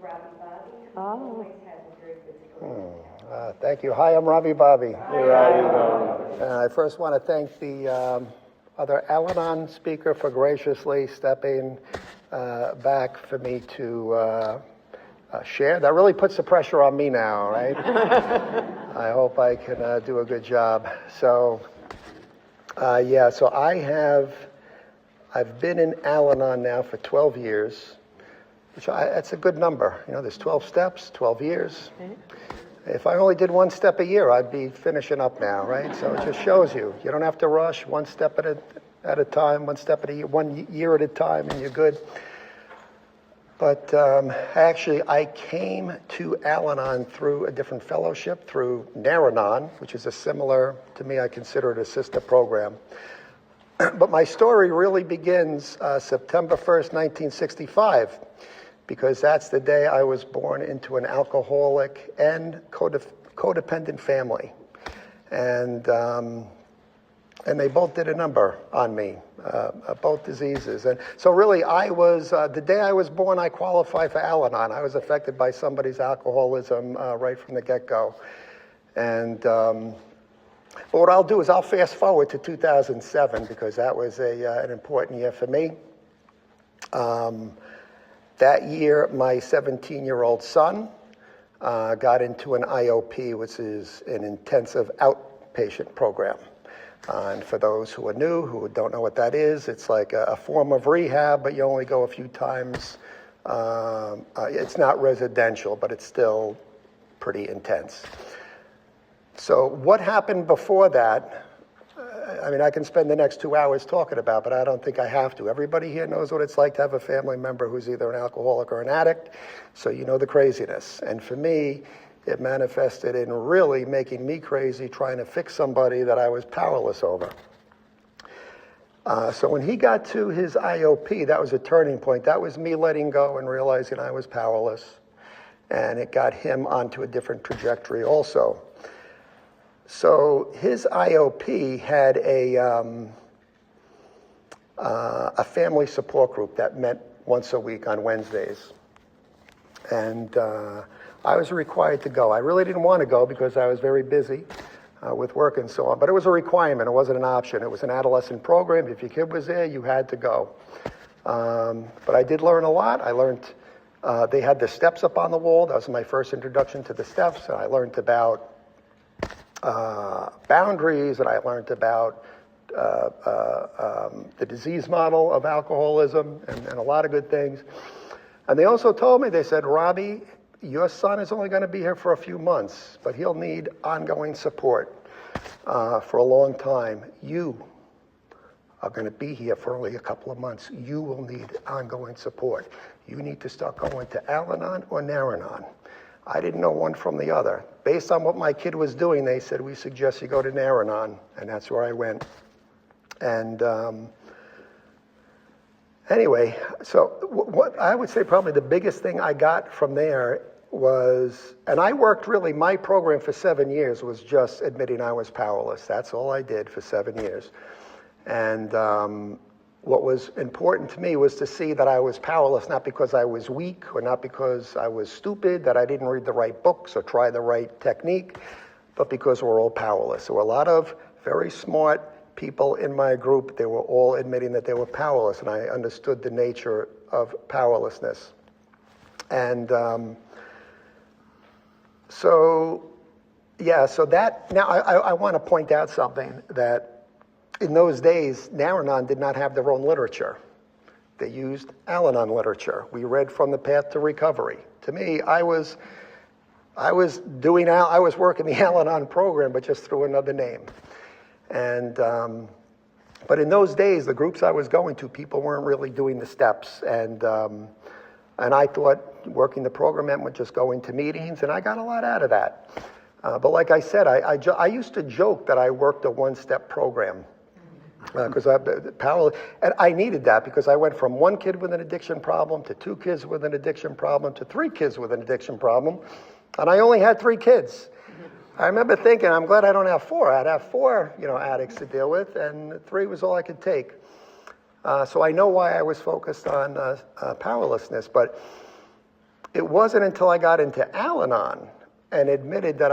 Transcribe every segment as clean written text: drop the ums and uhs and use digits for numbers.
Robbie Bobby, who always has a very good story. Thank you. Hi, I'm Robbie Bobby. Hey, Robbie. And I first want to thank the other Al-Anon speaker for graciously stepping back for me to share. That really puts the pressure on me now, right? I hope I can do a good job. So, so I've been in Al-Anon now for 12 years, which that's a good number. You know, there's 12 steps, 12 years. If I only did one step a year, I'd be finishing up now, right? So it just shows you don't have to rush, one step at a time, one step at a year, 1 year at a time, and you're good. But actually, I came to Al-Anon through a different fellowship, through Nar-Anon, which is a similar, to me, I consider it a sister program. But my story really begins September 1st, 1965, because that's the day I was born into an alcoholic and codependent family. And they both did a number on me, both diseases. And so really the day I was born, I qualified for Al-Anon. I was affected by somebody's alcoholism right from the get-go. And but what I'll do is I'll fast forward to 2007 because that was an important year for me. That year, my 17-year-old son got into an IOP, which is an intensive outpatient program. And for those who are new, who don't know what that is, it's like a form of rehab, but you only go a few times. It's not residential, but it's still pretty intense. So what happened before that, I mean, I can spend the next 2 hours talking about, but I don't think I have to. Everybody here knows what it's like to have a family member who's either an alcoholic or an addict, so you know the craziness. And for me, it manifested in really making me crazy, trying to fix somebody that I was powerless over. So when he got to his IOP, that was a turning point. That was me letting go and realizing I was powerless. And it got him onto a different trajectory also. So his IOP had a family support group that met once a week on Wednesdays. And I was required to go. I really didn't want to go because I was very busy with work and so on, but it was a requirement. It wasn't an option. It was an adolescent program. If your kid was there, you had to go. But I did learn a lot. I learned, they had the steps up on the wall. That was my first introduction to the steps. I learned about boundaries, and I learned about the disease model of alcoholism and a lot of good things. And they also told me, they said, Robbie, your son is only going to be here for a few months, but he'll need ongoing support for a long time. You are going to be here for only a couple of months. You will need ongoing support. You need to start going to Al-Anon or Nar-Anon. I didn't know one from the other. Based on what my kid was doing, they said, we suggest you go to Nar-Anon, and that's where I went. And anyway, so what I would say probably the biggest thing I got from there was, and I worked really, my program for 7 years was just admitting I was powerless. That's all I did for 7 years. And what was important to me was to see that I was powerless, not because I was weak or not because I was stupid, that I didn't read the right books or try the right technique, but because we're all powerless. There were a lot of very smart people in my group. They were all admitting that they were powerless, and I understood the nature of powerlessness. And so that, now I want to point out something that in those days, Nar-Anon did not have their own literature. They used Al-Anon literature. We read from The Path to Recovery. To me, I was working the Al-Anon program, but just through another name. And but in those days, the groups I was going to, people weren't really doing the steps, and I thought working the program meant just going to meetings, and I got a lot out of that. But like I said, I used to joke that I worked a one-step program. Because and I needed that because I went from one kid with an addiction problem to 2 kids with an addiction problem to 3 kids with an addiction problem, and I only had 3 kids. I remember thinking, I'm glad I don't have 4. I'd have 4, addicts to deal with, and 3 was all I could take. So I know why I was focused on powerlessness, but it wasn't until I got into Al-Anon and admitted that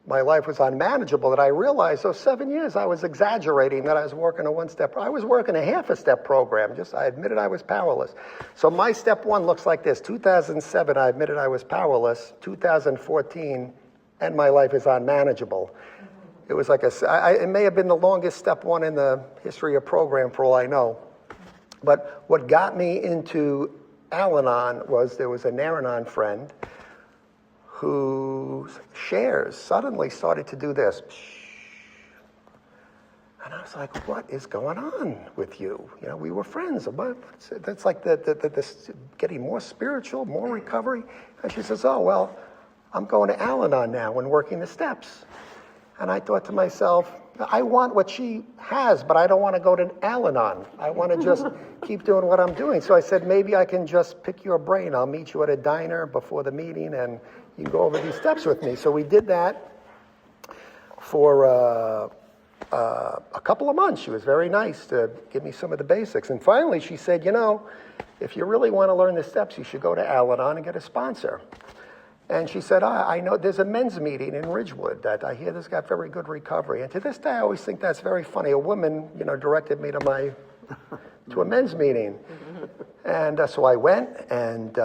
my life was unmanageable that I realized those 7 years I was exaggerating, that I was working a one-step. I was working a half a step program. I admitted I was powerless. So my step one looks like this. 2007, I admitted I was powerless. 2014, and my life is unmanageable. It was like it may have been the longest step one in the history of program for all I know. But what got me into Al-Anon was there was an Al-Anon friend whose shares suddenly started to do this. And I was like, what is going on with you? You know, we were friends. That's like the getting more spiritual, more recovery. And she says, oh, well, I'm going to Al-Anon now and working the steps. And I thought to myself, I want what she has, but I don't want to go to Al-Anon. I want to just keep doing what I'm doing. So I said, maybe I can just pick your brain. I'll meet you at a diner before the meeting, and you can go over these steps with me. So we did that for a couple of months. She was very nice to give me some of the basics. And finally, she said, you know, if you really want to learn the steps, you should go to Al-Anon and get a sponsor. And she said, I know there's a men's meeting in Ridgewood that I hear this got very good recovery. And to this day, I always think that's very funny. A woman, you know, directed me to a men's meeting. And so I went, and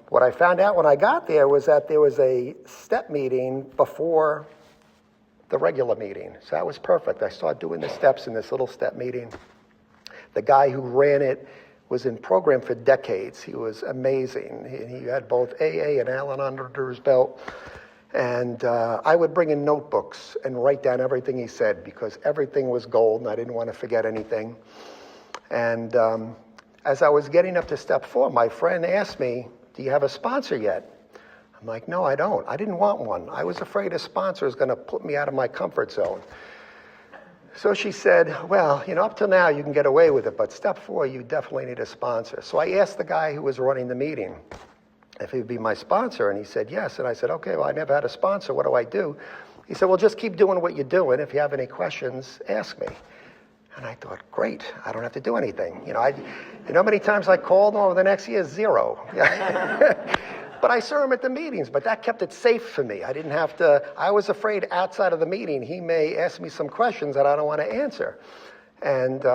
what I found out when I got there was that there was a step meeting before the regular meeting. So that was perfect. I started doing the steps in this little step meeting. The guy who ran it was in program for decades. He was amazing. He had both AA and Al-Anon under his belt. And I would bring in notebooks and write down everything he said because everything was gold and I didn't want to forget anything. And as I was getting up to step 4, my friend asked me, do you have a sponsor yet? I'm like, no, I don't. I didn't want one. I was afraid a sponsor was going to put me out of my comfort zone. So she said, well, you know, up till now you can get away with it, but step 4, you definitely need a sponsor. So I asked the guy who was running the meeting if he would be my sponsor, and he said yes. And I said, okay, well, I never had a sponsor. What do I do? He said, well, just keep doing what you're doing. If you have any questions, ask me. And I thought, great, I don't have to do anything. You know how many times I called over the next year? 0. But I saw him at the meetings, but that kept it safe for me. I didn't have to, I was afraid outside of the meeting, he may ask me some questions that I don't want to answer. And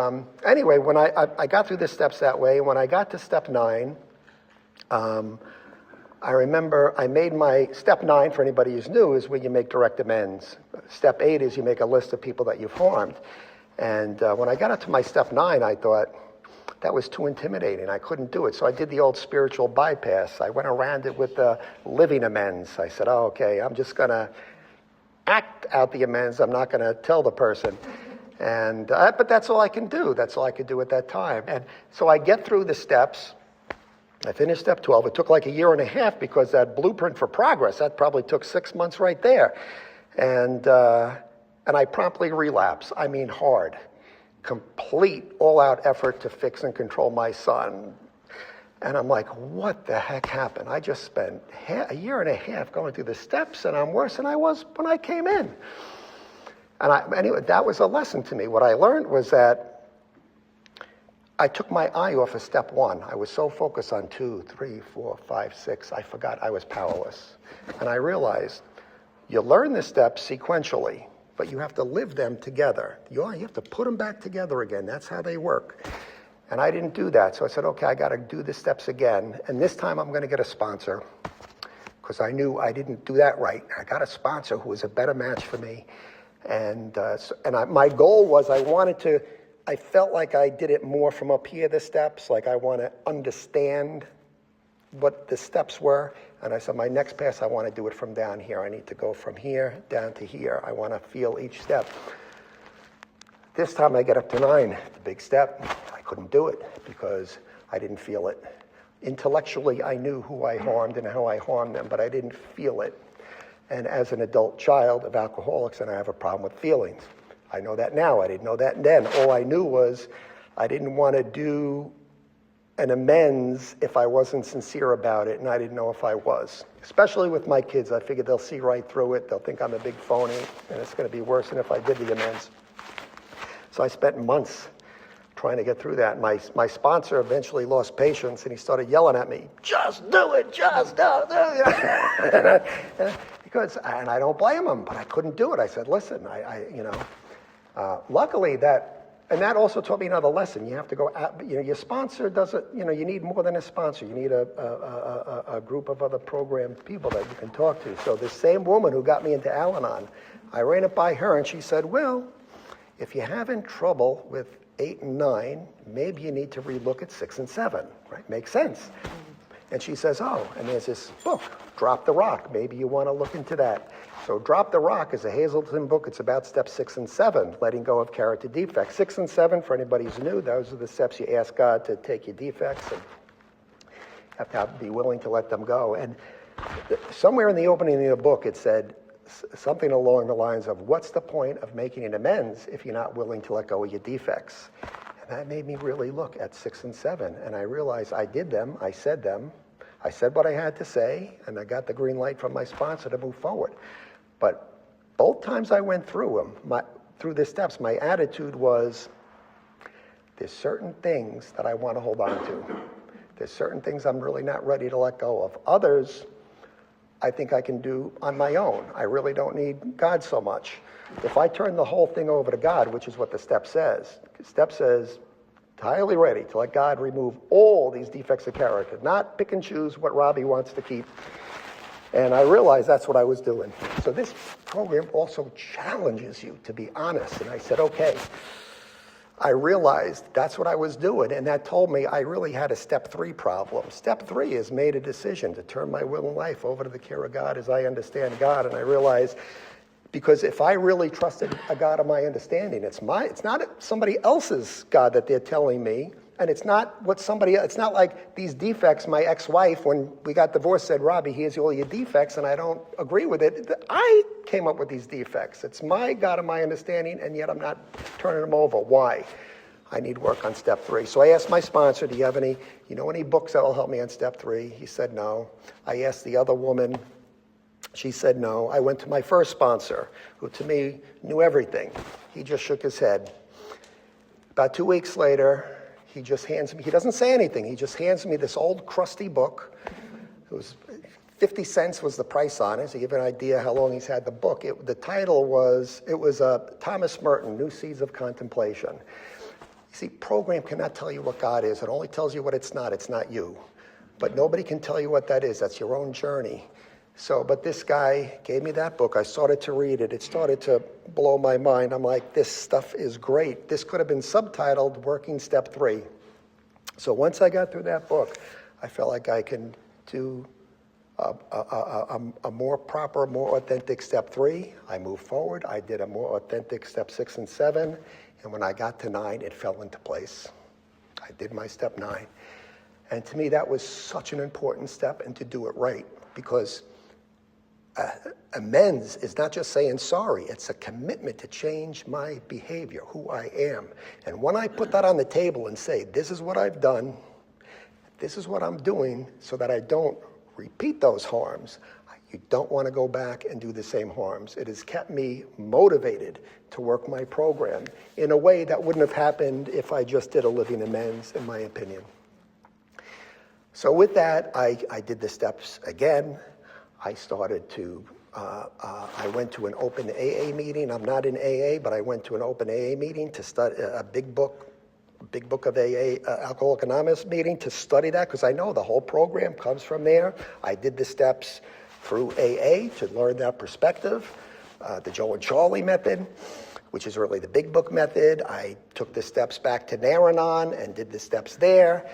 anyway, when I got through the steps that way, when I got to step 9, I remember I made my step 9, for anybody who's new, is where you make direct amends. Step 8 is you make a list of people that you've harmed. And when I got up to my step 9, I thought, that was too intimidating. I couldn't do it. So I did the old spiritual bypass. I went around it with the living amends. I said, oh, okay, I'm just going to act out the amends. I'm not going to tell the person. And but that's all I can do. That's all I could do at that time. And so I get through the steps. I finished step 12. It took like a year and a half because that blueprint for progress, that probably took 6 months right there. And I promptly relapse. I mean hard. Complete all-out effort to fix and control my son. And I'm like, what the heck happened? I just spent a year and a half going through the steps, and I'm worse than I was when I came in. And anyway, that was a lesson to me. What I learned was that I took my eye off of step 1. I was so focused on 2, 3, 4, 5, 6, I forgot I was powerless. And I realized you learn the steps sequentially, but you have to live them together. You have to put them back together again. That's how they work. And I didn't do that. So I said, okay, I got to do the steps again. And this time I'm going to get a sponsor because I knew I didn't do that right. I got a sponsor who was a better match for me. And my goal was I felt like I did it more from up here, the steps. Like I want to understand what the steps were. And I said, my next pass, I want to do it from down here. I need to go from here down to here. I want to feel each step. This time I get up to 9, the big step. I couldn't do it because I didn't feel it. Intellectually, I knew who I harmed and how I harmed them, but I didn't feel it. And as an adult child of alcoholics, and I have a problem with feelings. I know that now. I didn't know that then. All I knew was I didn't want to do an amends if I wasn't sincere about it, and I didn't know if I was. Especially with my kids, I figured they'll see right through it. They'll think I'm a big phony, and it's going to be worse than if I did the amends. So I spent months trying to get through that. My sponsor eventually lost patience, and he started yelling at me, just do it, just do it. And I don't blame him, but I couldn't do it. I said, listen, luckily that also taught me another lesson. You have to go out, your sponsor doesn't, you need more than a sponsor. You need a group of other program people that you can talk to. So this same woman who got me into Al-Anon, I ran it by her, and she said, well, if you're having trouble with 8 and 9, maybe you need to relook at 6 and 7, right? Makes sense. And she says, oh, and there's this book, Drop the Rock. Maybe you want to look into that. So Drop the Rock is a Hazelden book. It's about steps 6 and 7, letting go of character defects. 6 and 7, for anybody who's new, those are the steps you ask God to take your defects, and you have to be willing to let them go. And somewhere in the opening of the book, it said something along the lines of, what's the point of making an amends if you're not willing to let go of your defects? And that made me really look at 6 and 7. And I realized I did them, I said what I had to say, and I got the green light from my sponsor to move forward. But both times I went through them, through the steps, my attitude was, there's certain things that I want to hold on to. There's certain things I'm really not ready to let go of. Others, I think I can do on my own. I really don't need God so much. If I turn the whole thing over to God, which is what the step says entirely ready to let God remove all these defects of character, not pick and choose what Robbie wants to keep. And I realized that's what I was doing. So this program also challenges you to be honest. And I said, okay. I realized that's what I was doing, and that told me I really had a step 3 problem. Step 3 is made a decision to turn my will and life over to the care of God as I understand God. And I realized, because if I really trusted a God of my understanding, it's not somebody else's God that they're telling me, and it's not like these defects, my ex-wife, when we got divorced, said, Robbie, here's all your defects, and I don't agree with it. I came up with these defects. It's my God of my understanding, and yet I'm not turning them over. Why? I need work on step 3. So I asked my sponsor, do you have any books that will help me on step 3? He said no. I asked the other woman. She said no. I went to my first sponsor, who to me knew everything. He just shook his head. About 2 weeks later, he doesn't say anything. He just hands me this old crusty book. It was 50 cents was the price on it, so you give an idea how long he's had the book. The title was Thomas Merton, New Seeds of Contemplation. You see, program cannot tell you what God is. It only tells you what it's not. It's not you. But nobody can tell you what that is. That's your own journey. But this guy gave me that book. I started to read it. It started to blow my mind. I'm like, this stuff is great. This could have been subtitled Working Step 3. So once I got through that book, I felt like I can do a more proper, more authentic step 3. I moved forward. I did a more authentic step 6 and 7. And when I got to 9, it fell into place. I did my step 9. And to me, that was such an important step, and to do it right, because amends is not just saying sorry. It's a commitment to change my behavior, who I am. And when I put that on the table and say, this is what I've done, this is what I'm doing, so that I don't repeat those harms, you don't want to go back and do the same harms. It has kept me motivated to work my program in a way that wouldn't have happened if I just did a living amends, in my opinion. So with that, I did the steps again. I started to, I went to an open AA meeting. I'm not in AA, but I went to an open AA meeting to study a big book of AA, Alcoholics Anonymous meeting, to study that, because I know the whole program comes from there. I did the steps through AA to learn that perspective, the Joe and Charlie method, which is really the big book method. I took the steps back to Al-Anon and did the steps there.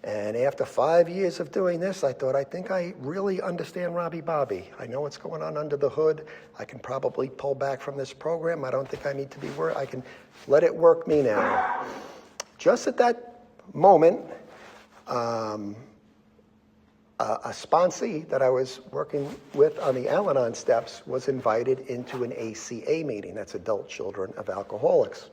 And after 5 years of doing this, I thought, I think I really understand Robbie Bobby. I know what's going on under the hood. I can probably pull back from this program. I don't think I need to be worried. I can let it work me now. Just at that moment, a sponsee that I was working with on the Al-Anon steps was invited into an ACA meeting. That's Adult Children of Alcoholics.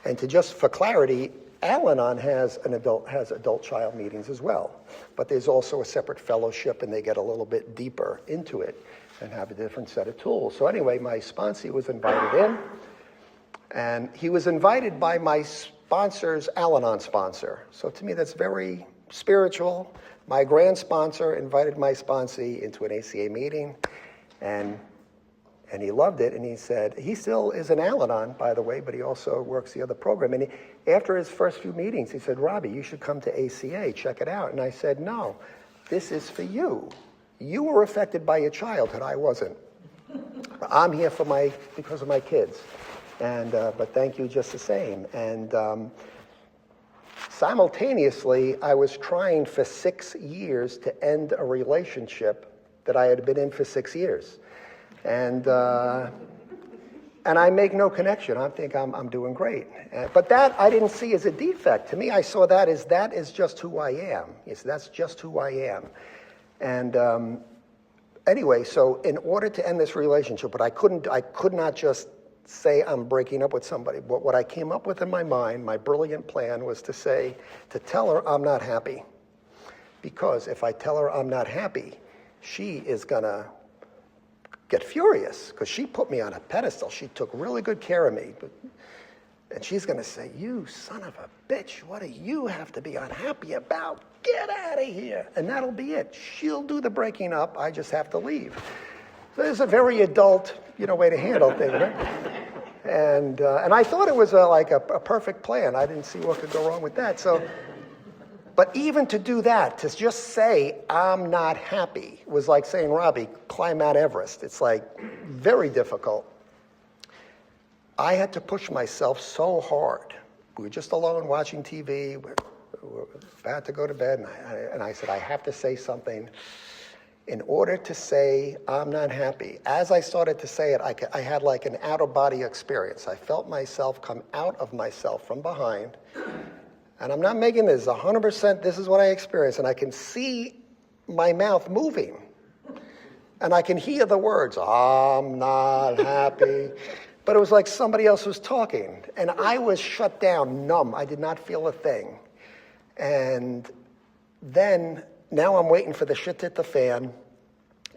And for clarity, Al-Anon has adult child meetings as well, but there's also a separate fellowship, and they get a little bit deeper into it and have a different set of tools. So anyway, my sponsee was invited in, and he was invited by my sponsor's Al-Anon sponsor. So to me, that's very spiritual. My grand sponsor invited my sponsee into an ACA meeting, and he loved it, and he said, he still is an Al-Anon, by the way, but he also works the other program. And after his first few meetings, he said, Robbie, you should come to ACA, check it out. And I said, no, this is for you. You were affected by your childhood, I wasn't. I'm here because of my kids. But thank you just the same. And simultaneously, I was trying for 6 years to end a relationship that I had been in for 6 years. And I make no connection. I think I'm doing great. But that I didn't see as a defect. To me, I saw that is just who I am. Yes, that's just who I am. And anyway, so in order to end this relationship, but I could not just say I'm breaking up with somebody. But what I came up with in my mind, my brilliant plan, was to tell her I'm not happy. Because if I tell her I'm not happy, she is gonna get furious, because she put me on a pedestal. She took really good care of me. And she's gonna say, you son of a bitch, what do you have to be unhappy about? Get out of here. And that'll be it. She'll do the breaking up, I just have to leave. So it's a very adult, way to handle things, right? And I thought it was like a perfect plan. I didn't see what could go wrong with that. So, but even to do that, to just say, I'm not happy, was like saying, Robbie, climb Mount Everest. It's like very difficult. I had to push myself so hard. We were just alone watching TV. We're about to go to bed. And I said, I have to say something. In order to say, I'm not happy, as I started to say it, I had like an out-of-body experience. I felt myself come out of myself from behind. And I'm not making this 100%, this is what I experienced. And I can see my mouth moving. And I can hear the words, I'm not happy. But it was like somebody else was talking. And I was shut down, numb. I did not feel a thing. And then, now I'm waiting for the shit to hit the fan.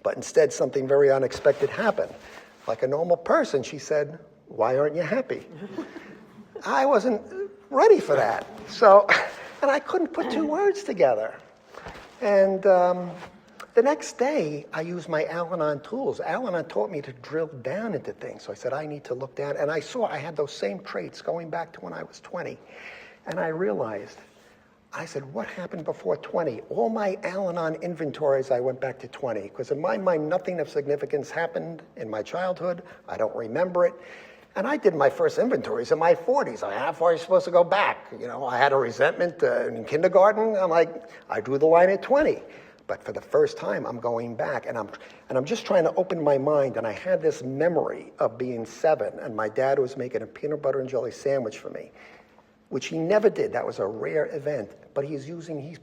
But instead, something very unexpected happened. Like a normal person, she said, why aren't you happy? I wasn't ready for that. So, and I couldn't put two words together. And the next day, I used my Al-Anon tools. Al-Anon taught me to drill down into things. So I said, I need to look down. And I saw I had those same traits going back to when I was 20. And I realized, I said, what happened before 20? All my Al-Anon inventories, I went back to 20. Because in my mind, nothing of significance happened in my childhood. I don't remember it. And I did my first inventories in my 40s. How far are you supposed to go back? I had a resentment in kindergarten. I'm like, I drew the line at 20. But for the first time, I'm going back. And I'm just trying to open my mind. And I had this memory of being 7. And my dad was making a peanut butter and jelly sandwich for me, which he never did. That was a rare event. But he's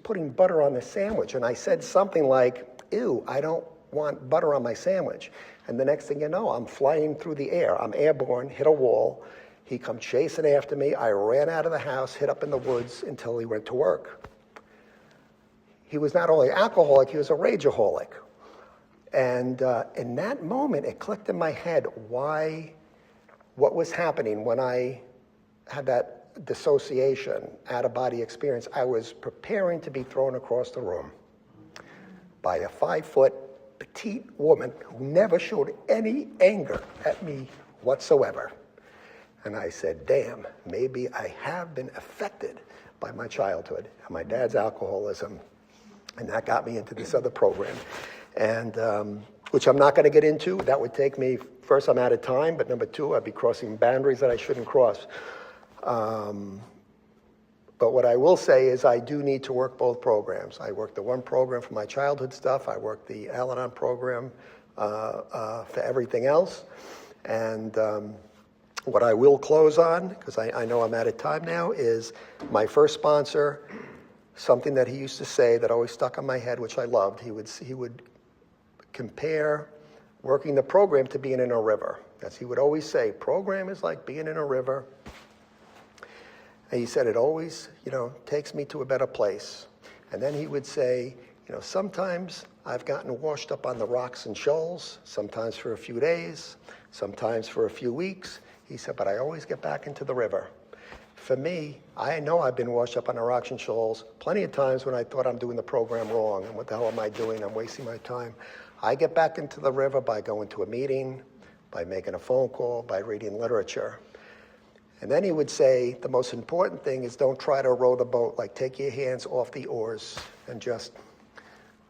putting butter on the sandwich. And I said something like, ew, I don't want butter on my sandwich. And the next thing you know, I'm flying through the air. I'm airborne, hit a wall. He come chasing after me. I ran out of the house, hid up in the woods until he went to work. He was not only alcoholic, he was a rageaholic. And in that moment, it clicked in my head what was happening when I had that dissociation, out-of-body experience. I was preparing to be thrown across the room by a 5-foot petite woman who never showed any anger at me whatsoever. And I said, damn, maybe I have been affected by my childhood and my dad's alcoholism. And that got me into this other program, and which I'm not going to get into. That would take me, first, I'm out of time, but number 2, I'd be crossing boundaries that I shouldn't cross. But what I will say is I do need to work both programs. I work the one program for my childhood stuff. I work the Al-Anon program for everything else. And what I will close on, because I know I'm out of time now, is my first sponsor, something that he used to say that always stuck in my head, which I loved. He would compare working the program to being in a river. As he would always say, program is like being in a river. And he said, it always, takes me to a better place. And then he would say, sometimes I've gotten washed up on the rocks and shoals, sometimes for a few days, sometimes for a few weeks. He said, but I always get back into the river. for me, I know I've been washed up on the rocks and shoals plenty of times when I thought I'm doing the program wrong and what the hell am I doing? I'm wasting my time. I get back into the river by going to a meeting, by making a phone call, by reading literature. And then he would say, the most important thing is don't try to row the boat, like take your hands off the oars and just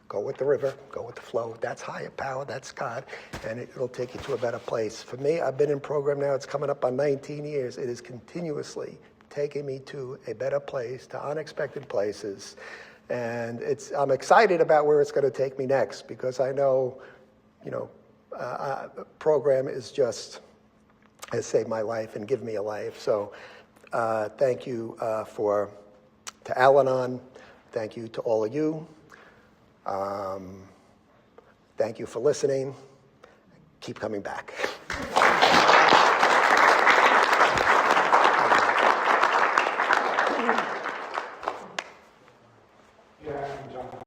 go with the river, go with the flow. That's higher power, that's God, and it'll take you to a better place. For me, I've been in program now, it's coming up on 19 years. It is continuously taking me to a better place, to unexpected places. And I'm excited about where it's going to take me next because I know, program is just has saved my life and given me a life. So thank you to Al-Anon. Thank you to all of you. Thank you for listening. Keep coming back. Yeah, John.